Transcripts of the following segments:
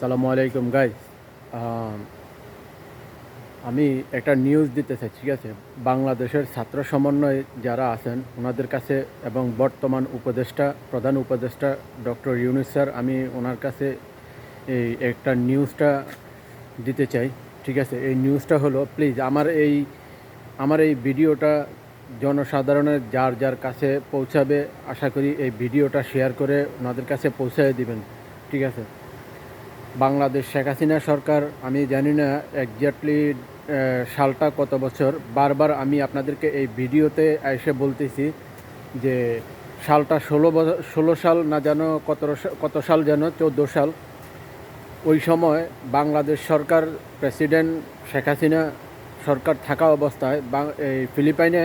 সালামু আলাইকুম গাইস। আমি একটা নিউজ দিতে চাই, ঠিক আছে? বাংলাদেশের ছাত্র সমন্বয় যারা আছেন ওনাদের কাছে এবং বর্তমান উপদেষ্টা প্রধান উপদেষ্টা ডক্টর ইউনূস স্যার, আমি ওনার কাছে এই একটা নিউজটা দিতে চাই, ঠিক আছে? এই নিউজটা হলো, প্লিজ আমার এই ভিডিওটা জনসাধারণের যার যার কাছে পৌঁছাবে, আশা করি এই ভিডিওটা শেয়ার করে ওনাদের কাছে পৌঁছায় দিবেন, ঠিক আছে? বাংলাদেশ শেখ হাসিনা সরকার, আমি জানি না এক্স্যাক্টলি সালটা কত বছর, বারবার আমি আপনাদেরকে এই ভিডিওতে এসে বলতেছি যে সালটা 16 সাল না, যেন কত সাল, যেন 14 সাল। ওই সময় বাংলাদেশ সরকার, প্রেসিডেন্ট শেখ হাসিনা সরকার থাকা অবস্থায় এই ফিলিপাইনে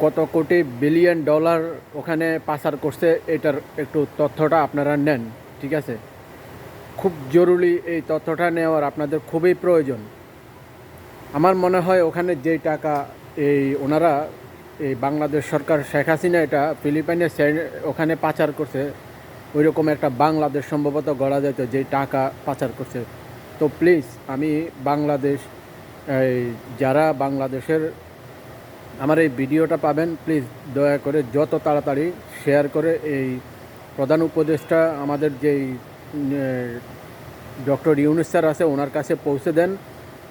কত কোটি বিলিয়ন ডলার ওখানে পাচার করছে, এটার একটু তথ্যটা আপনারা নেন, ঠিক আছে? খুব জরুরি, এই তথ্যটা নেওয়ার আপনাদের খুবই প্রয়োজন। আমার মনে হয় ওখানে যেই টাকা ওনারা এই বাংলাদেশ সরকার শেখ হাসিনা এটা ফিলিপাইনে ওখানে পাচার করছে, ওই রকম একটা বাংলাদেশ সম্ভবত গড়া যেত যেই টাকা পাচার করছে। তো প্লিজ, আমি বাংলাদেশ যারা বাংলাদেশের আমার এই ভিডিওটা পাবেন, প্লিজ দয়া করে যত তাড়াতাড়ি শেয়ার করে এই প্রধান উপদেষ্টা আমাদের যেই ডক্টর ইউনূস স্যার আছে ওনার কাছে পৌঁছে দেন,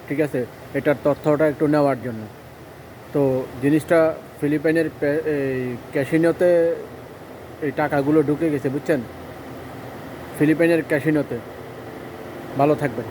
ঠিক আছে? এটার তথ্যটা একটু নেওয়ার জন্য। তো জিনিসটা ফিলিপাইনের এই ক্যাসিনোতে এই টাকাগুলো ঢুকে গেছে, বুঝছেন? ফিলিপাইনের ক্যাসিনোতে। ভালো থাকবেন।